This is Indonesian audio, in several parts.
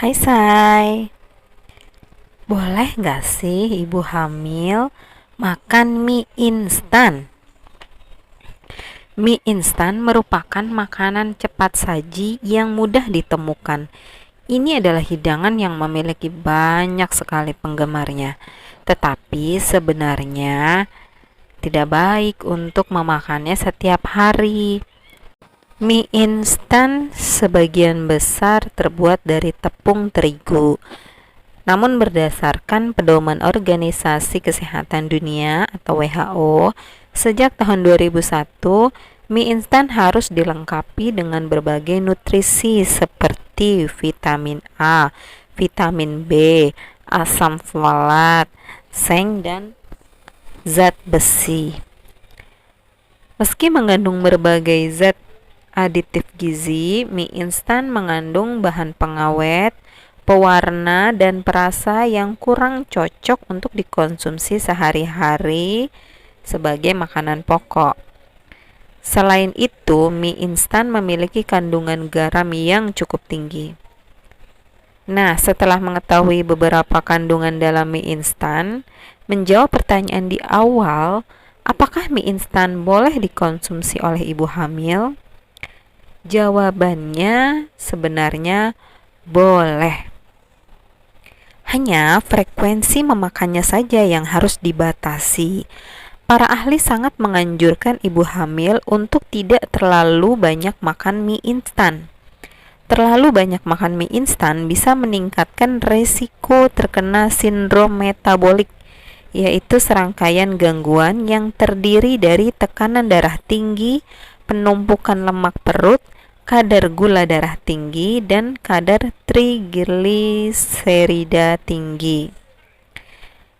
Hai Say, boleh nggak sih ibu hamil makan mie instan? Mie instan merupakan makanan cepat saji yang mudah ditemukan. Ini adalah hidangan yang memiliki banyak sekali penggemarnya. Tetapi sebenarnya tidak baik untuk memakannya setiap hari. Mie instan sebagian besar terbuat dari tepung terigu. Namun berdasarkan pedoman Organisasi Kesehatan Dunia atau WHO, sejak tahun 2001, mie instan harus dilengkapi dengan berbagai nutrisi seperti vitamin A, vitamin B, asam folat, seng, dan zat besi. Meski mengandung berbagai zat aditif gizi, mie instan mengandung bahan pengawet, pewarna, dan perasa yang kurang cocok untuk dikonsumsi sehari-hari sebagai makanan pokok. Selain itu, mie instan memiliki kandungan garam yang cukup tinggi. Nah, setelah mengetahui beberapa kandungan dalam mie instan, menjawab pertanyaan di awal, apakah mie instan boleh dikonsumsi oleh ibu hamil? Jawabannya sebenarnya boleh. Hanya frekuensi memakannya saja yang harus dibatasi. Para ahli sangat menganjurkan ibu hamil untuk tidak terlalu banyak makan mie instan. Terlalu banyak makan mie instan bisa meningkatkan resiko terkena sindrom metabolik, yaitu serangkaian gangguan yang terdiri dari tekanan darah tinggi, penumpukan lemak perut, kadar gula darah tinggi, dan kadar trigliserida tinggi.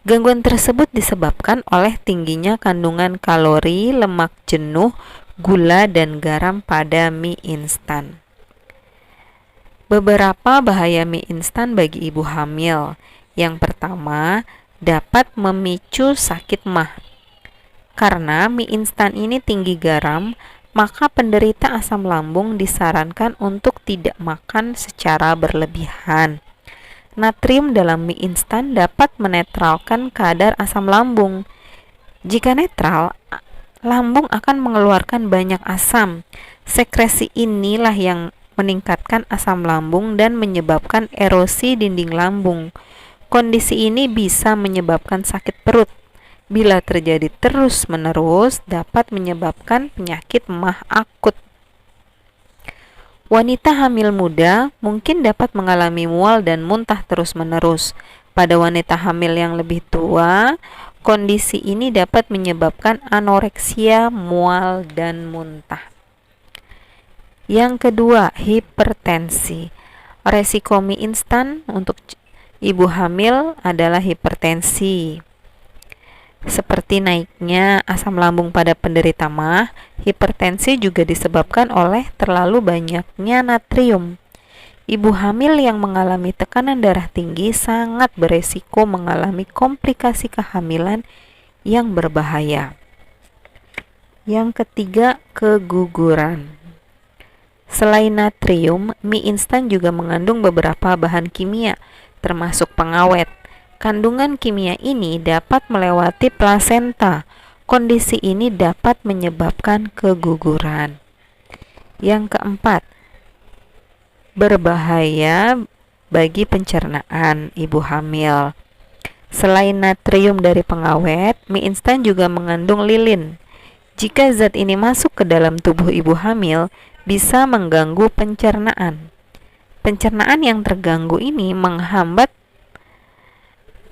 Gangguan tersebut disebabkan oleh tingginya kandungan kalori, lemak jenuh, gula, dan garam pada mie instan. Beberapa bahaya mie instan bagi ibu hamil. Yang pertama, dapat memicu sakit MAH. Karena mie instan ini tinggi garam, maka penderita asam lambung disarankan untuk tidak makan secara berlebihan. Natrium dalam mie instan dapat menetralkan kadar asam lambung. Jika netral, lambung akan mengeluarkan banyak asam. Sekresi inilah yang meningkatkan asam lambung dan menyebabkan erosi dinding lambung. Kondisi ini bisa menyebabkan sakit perut. Bila terjadi terus-menerus, dapat menyebabkan penyakit MAH akut. Wanita hamil muda mungkin dapat mengalami mual dan muntah terus-menerus. Pada wanita hamil yang lebih tua, kondisi ini dapat menyebabkan anoreksia, mual, dan muntah. Yang kedua, hipertensi. Resiko mie instan untuk ibu hamil adalah hipertensi, seperti naiknya asam lambung pada penderita MAH. Hipertensi juga disebabkan oleh terlalu banyaknya natrium. Ibu hamil yang mengalami tekanan darah tinggi sangat beresiko mengalami komplikasi kehamilan yang berbahaya. Yang ketiga, keguguran. Selain natrium, mie instan juga mengandung beberapa bahan kimia, termasuk pengawet. Kandungan kimia ini dapat melewati plasenta. Kondisi ini dapat menyebabkan keguguran. Yang keempat, berbahaya bagi pencernaan ibu hamil. Selain natrium dari pengawet, mie instan juga mengandung lilin. Jika zat ini masuk ke dalam tubuh ibu hamil, bisa mengganggu pencernaan. Pencernaan yang terganggu ini menghambat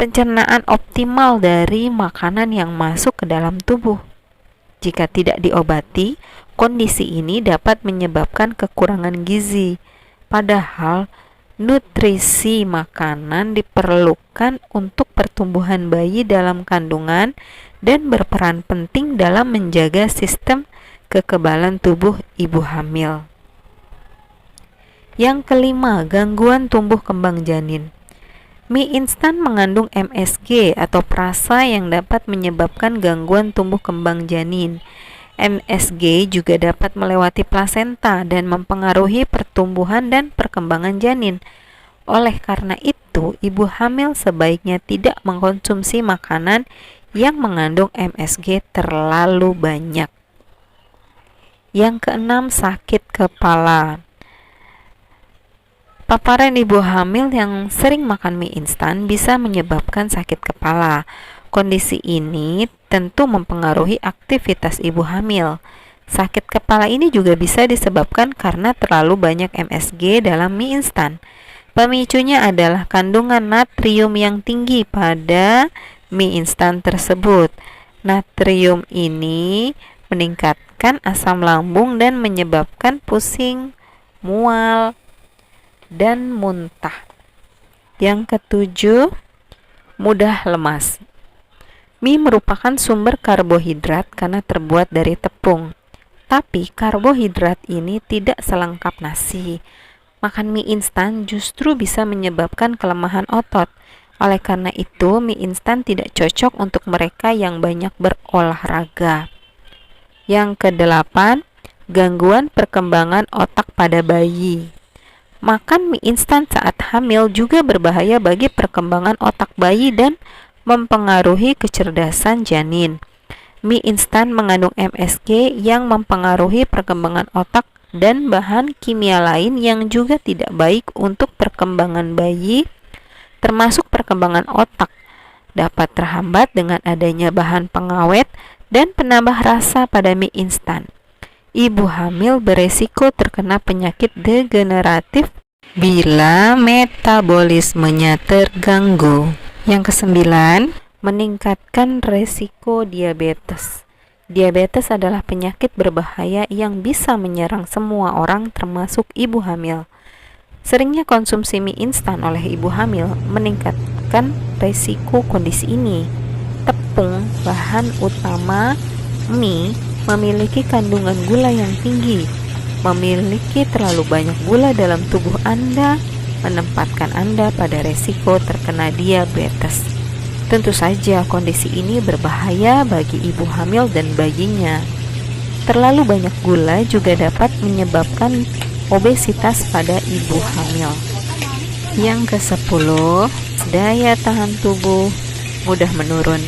pencernaan optimal dari makanan yang masuk ke dalam tubuh. Jika tidak diobati, kondisi ini dapat menyebabkan kekurangan gizi. Padahal, nutrisi makanan diperlukan untuk pertumbuhan bayi dalam kandungan dan berperan penting dalam menjaga sistem kekebalan tubuh ibu hamil. Yang kelima, gangguan tumbuh kembang janin. Mie instan mengandung MSG atau perasa yang dapat menyebabkan gangguan tumbuh kembang janin. MSG juga dapat melewati plasenta dan mempengaruhi pertumbuhan dan perkembangan janin. Oleh karena itu, ibu hamil sebaiknya tidak mengkonsumsi makanan yang mengandung MSG terlalu banyak. Yang keenam, sakit kepala. Paparan ibu hamil yang sering makan mie instan bisa menyebabkan sakit kepala. Kondisi ini tentu mempengaruhi aktivitas ibu hamil. Sakit kepala ini juga bisa disebabkan karena terlalu banyak MSG dalam mie instan. Pemicunya adalah kandungan natrium yang tinggi pada mie instan tersebut. Natrium ini meningkatkan asam lambung dan menyebabkan pusing, mual, dan muntah. Yang ketujuh, mudah lemas. Mie merupakan sumber karbohidrat karena terbuat dari tepung. Tapi karbohidrat ini tidak selengkap nasi. Makan mie instan justru bisa menyebabkan kelemahan otot. Oleh karena itu, mie instan tidak cocok untuk mereka yang banyak berolahraga. Yang kedelapan, gangguan perkembangan otak pada bayi. Makan mie instan saat hamil juga berbahaya bagi perkembangan otak bayi dan mempengaruhi kecerdasan janin. Mie instan mengandung MSG yang mempengaruhi perkembangan otak dan bahan kimia lain yang juga tidak baik untuk perkembangan bayi, termasuk perkembangan otak. Dapat terhambat dengan adanya bahan pengawet dan penambah rasa pada mie instan. Ibu hamil beresiko terkena penyakit degeneratif bila metabolismenya terganggu. Yang kesembilan, meningkatkan resiko diabetes. Diabetes adalah penyakit berbahaya yang bisa menyerang semua orang termasuk ibu hamil. Seringnya konsumsi mie instan oleh ibu hamil meningkatkan resiko kondisi ini. Tepung, bahan utama mie, memiliki kandungan gula yang tinggi. Memiliki terlalu banyak gula dalam tubuh Anda menempatkan Anda pada resiko terkena diabetes. Tentu saja kondisi ini berbahaya bagi ibu hamil dan bayinya. Terlalu banyak gula juga dapat menyebabkan obesitas pada ibu hamil. Yang ke-10, daya tahan tubuh mudah menurun.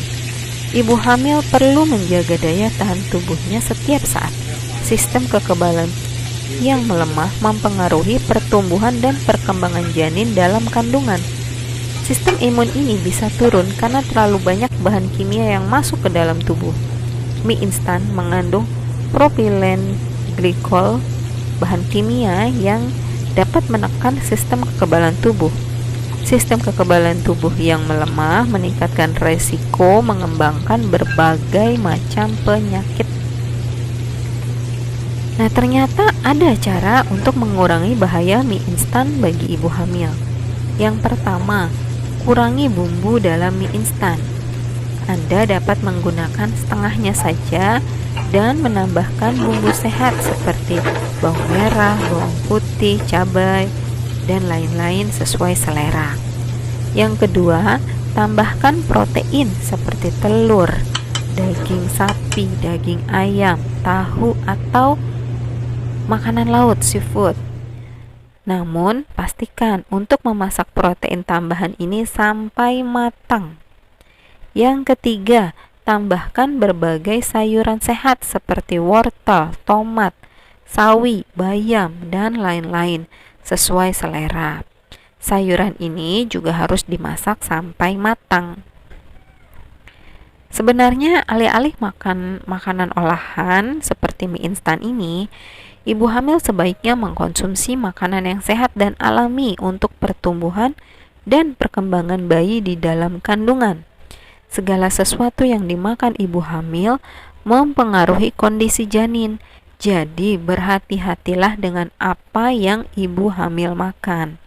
Ibu hamil perlu menjaga daya tahan tubuhnya setiap saat. Sistem kekebalan yang melemah mempengaruhi pertumbuhan dan perkembangan janin dalam kandungan. Sistem imun ini bisa turun karena terlalu banyak bahan kimia yang masuk ke dalam tubuh. Mie instan mengandung propilen glikol, bahan kimia yang dapat menekan sistem kekebalan tubuh. Sistem kekebalan tubuh yang melemah meningkatkan resiko mengembangkan berbagai macam penyakit. Nah, ternyata ada cara untuk mengurangi bahaya mie instan bagi ibu hamil. Yang pertama, kurangi bumbu dalam mie instan. Anda dapat menggunakan setengahnya saja dan menambahkan bumbu sehat seperti bawang merah, bawang putih, cabai, dan lain-lain sesuai selera. Yang kedua, tambahkan protein seperti telur, daging sapi, daging ayam, tahu, atau makanan laut, seafood. Namun, pastikan untuk memasak protein tambahan ini sampai matang. Yang ketiga, tambahkan berbagai sayuran sehat seperti wortel, tomat, sawi, bayam, dan lain-lain sesuai selera. Sayuran ini juga harus dimasak sampai matang. Sebenarnya alih-alih makan makanan olahan seperti mie instan ini, ibu hamil sebaiknya mengkonsumsi makanan yang sehat dan alami untuk pertumbuhan dan perkembangan bayi di dalam kandungan. Segala sesuatu yang dimakan ibu hamil mempengaruhi kondisi janin. Jadi berhati-hatilah dengan apa yang ibu hamil makan.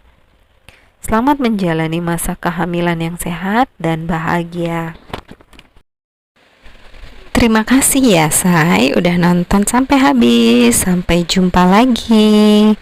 Selamat menjalani masa kehamilan yang sehat dan bahagia. Terima kasih ya, Say, udah nonton sampai habis. Sampai jumpa lagi.